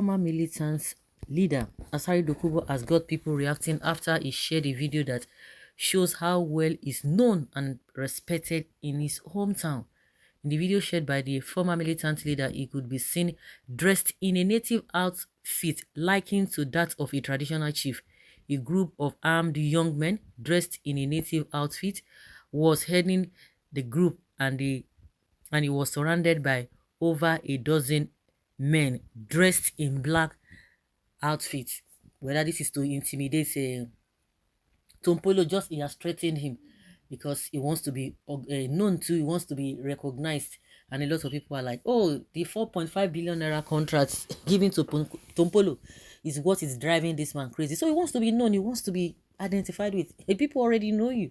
former militant leader Asari Dokubo has got people reacting after he shared a video that shows how well he's known and respected in his hometown. In the video shared by the former militant leader, he could be seen dressed in a native outfit likened to that of a traditional chief. A group of armed young men dressed in a native outfit was heading the group, and he was surrounded by over a dozen men dressed in black outfits. Whether this is to intimidate Tompolo, just he has threatened him because he wants to be known to, he wants to be recognized. And a lot of people are like, oh, the 4.5 billion naira contracts given to Tompolo is what is driving this man crazy. So he wants to be known, he wants to be identified with. People already know you,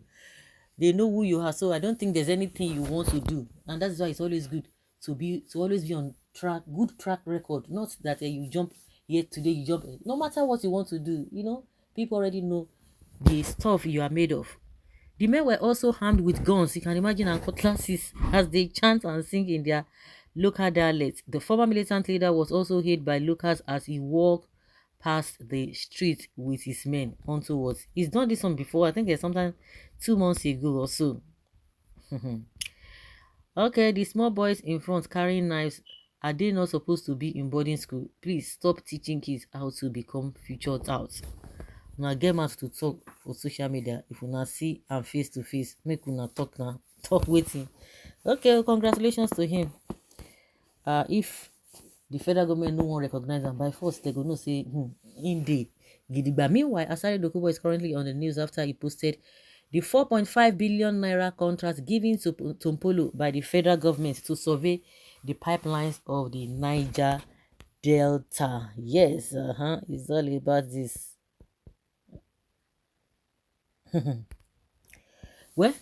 they know who you are. So I don't think there's anything you want to do, and that's why it's always good to always be on track, good track record. Not that you jump here today, you jump. No matter what you want to do, people already know the stuff you are made of. The men were also armed with guns, you can imagine, and cutlasses as they chant and sing in their local dialect. The former militant leader was also hit by locals as he walked past the street with his men onwards. He's done this one before. I think there's sometime 2 months ago or so. Okay, the small boys in front carrying knives, are they not supposed to be in boarding school? Please stop teaching kids how to become future touts. Now get mad to talk for social media. If you not see and face to face, make una talk now. Talk waiting. Okay, well, congratulations to him. If the federal government no one recognize them by force, they go no say indeed. Gidigba. Meanwhile, Asari Dokubo is currently on the news after he posted the 4.5 billion naira contract given to Tompolo by the federal government to survey the pipelines of the Niger Delta. Yes, it's all about this. Well,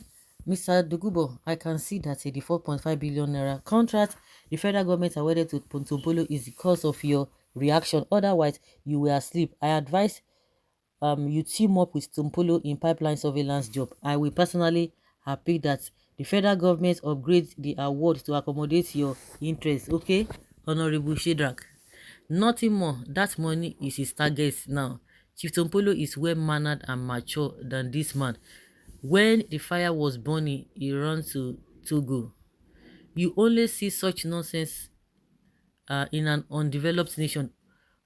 Mr. Dokubo, I can see that the 4.5 billion naira contract the federal government awarded to Tompolo is because of your reaction. Otherwise, you were asleep. I advise you team up with Tompolo in pipeline surveillance job. I will personally happy that the federal government upgrades the award to accommodate your interests. Okay, Honorable Shedrack. Nothing more. That money is his target now. Chief Tompolo is well-mannered and mature than this man. When the fire was burning, he ran to Togo. You only see such nonsense in an undeveloped nation.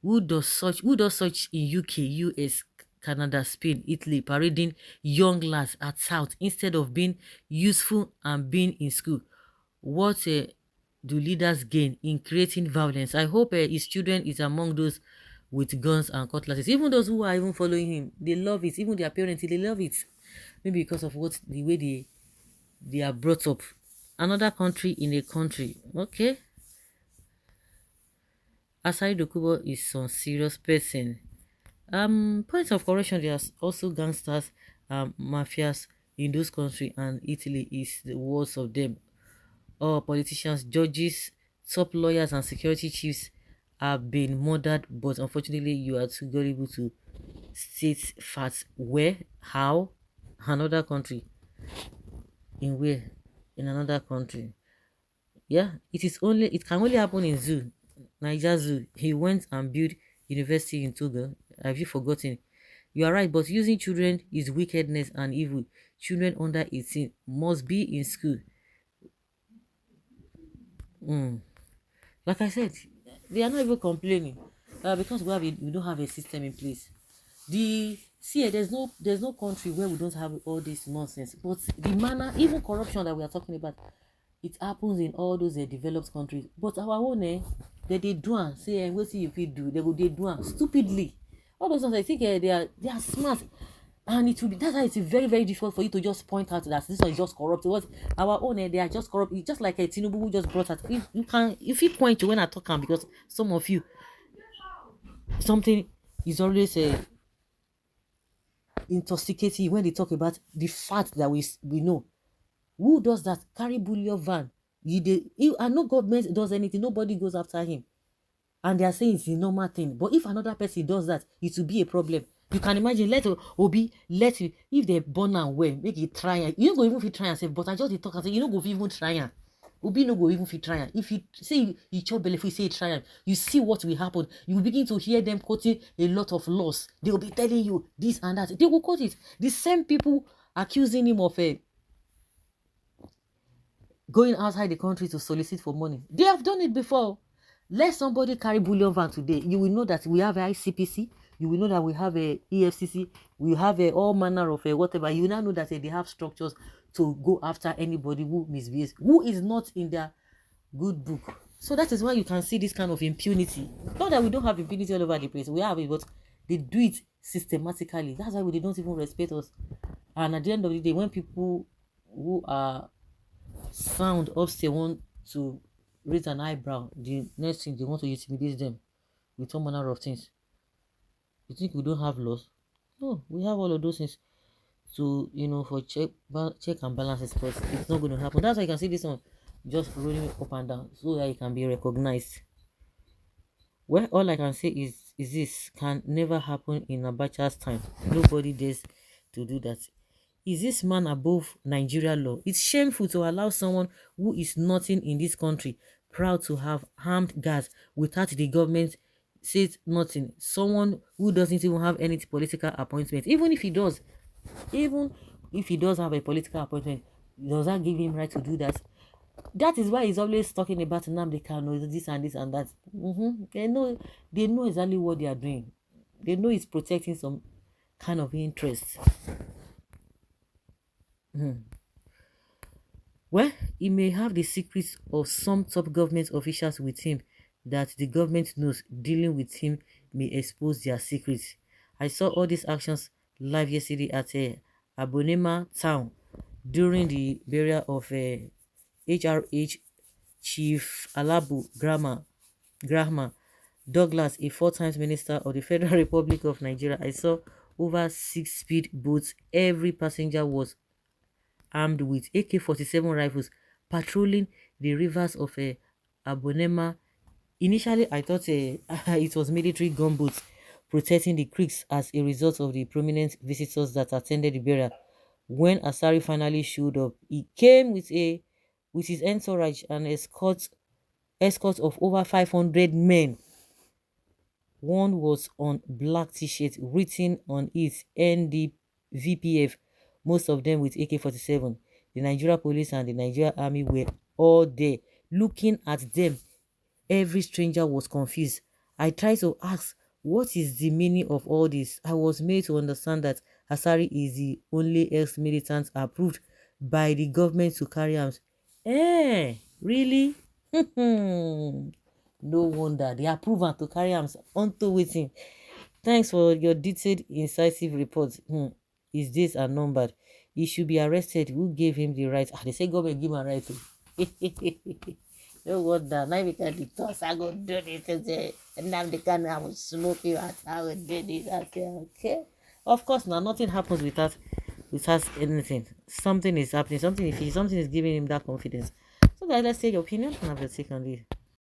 Who does such in UK, US, Canada, Spain, Italy, parading young lads at South instead of being useful and being in school? What do leaders gain in creating violence? I hope his children is among those with guns and cutlasses. Even those who are even following him, they love it. Even their parents, they love it. Maybe because of the way they are brought up. Another country in a country. Okay. Asari Dokubo is some serious person. Points of correction, there's also gangsters, mafias in those countries, and Italy is the worst of them. All politicians, judges, top lawyers, and security chiefs have been murdered, but unfortunately, you are too gullible to state facts. Where? How? Another country. In where? In another country. Yeah, it can only happen in zoo. Niger Zoo. He went and built university in Togo. Have you forgotten? You are right, but using children is wickedness and evil. Children under 18 must be in school. Like I said, they are not even complaining because we don't have a system in place. There's no country where we don't have all this nonsense. But the manner, even corruption that we are talking about, it happens in all those developed countries. But our own, they do and say, what see if you do, they do stupidly. All those ones, I think they are smart. And it will be that's why it's very, very difficult for you to just point out that this one is just corrupt. What our own they are just corrupt. It's just like a Tinubu who just brought out. If you point to when I talk on, because some of you something is always intoxicating when they talk about the fact that we know. Who does that? Carry bullion van. And no government does anything. Nobody goes after him. And they are saying it's a normal thing. But if another person does that, it will be a problem. You can imagine, if they burn and well, make it try. You don't go even if you try and say, but I just talk and say, you don't go even try. Obi no go even fit try am. If you say you chop belle, if you say you try am, you see what will happen. You will begin to hear them quoting a lot of laws. They will be telling you this and that. They will quote it. The same people accusing him of going outside the country to solicit for money. They have done it before. Let somebody carry bullion van today. You will know that we have a ICPC. You will know that we have a EFCC. We have all manner of whatever. You now know that they have structures to go after anybody who misbehaves, who is not in their good book. So that is why you can see this kind of impunity. Not that we don't have impunity all over the place. We have it, but they do it systematically. That's why they don't even respect us. And at the end of the day, when people who are sound upstairs want to raise an eyebrow, the next thing they want to intimidate them with all manner of things. You think we don't have laws? No, we have all of those things to, for check and balances, but it's not going to happen. That's why you can see this one just rolling up and down so that it can be recognized. Well, all I can say is this can never happen in Abacha's time. Nobody dares to do that. Is this man above Nigeria law? It's shameful to allow someone who is nothing in this country proud to have armed guards without the government says nothing. Someone who doesn't even have any political appointment, even if he does have a political appointment, does that give him right to do that? That is why he's always talking about Nnamdi Kanu, this and this and that. They know exactly what they are doing. They know he's protecting some kind of interest. Well, he may have the secrets of some top government officials with him that the government knows. Dealing with him may expose their secrets. I saw all these actions live yesterday at Abonema town during the burial of HRH Chief Alabu Grahama Douglas, a 4 times minister of the Federal Republic of Nigeria. I saw over 6 speed boats. Every passenger was armed with AK-47 rifles patrolling the rivers of Abonema. Initially, I thought it was military gunboats protecting the creeks as a result of the prominent visitors that attended the burial. When Asari finally showed up, he came with his entourage and escort of over 500 men. One was on black t-shirt written on it NDVPF, most of them with AK-47. The Nigeria police and the Nigeria army were all there looking at them. Every stranger was confused. I tried to ask, what is the meaning of all this? I was made to understand that Asari is the only ex-militant approved by the government to carry arms. Really? No wonder they approve am to carry arms unto waiting. Thanks for your detailed, incisive report. His days are numbered. He should be arrested. Who gave him the right? They say government give him a right to. No wonder. Now we can the toss. I go do this. And now they can. I will smoke you out. I will do this. I say okay. Of course, now nothing happens without anything. Something is happening. Something is giving him that confidence. So guys, let's take your opinion and have your take on this.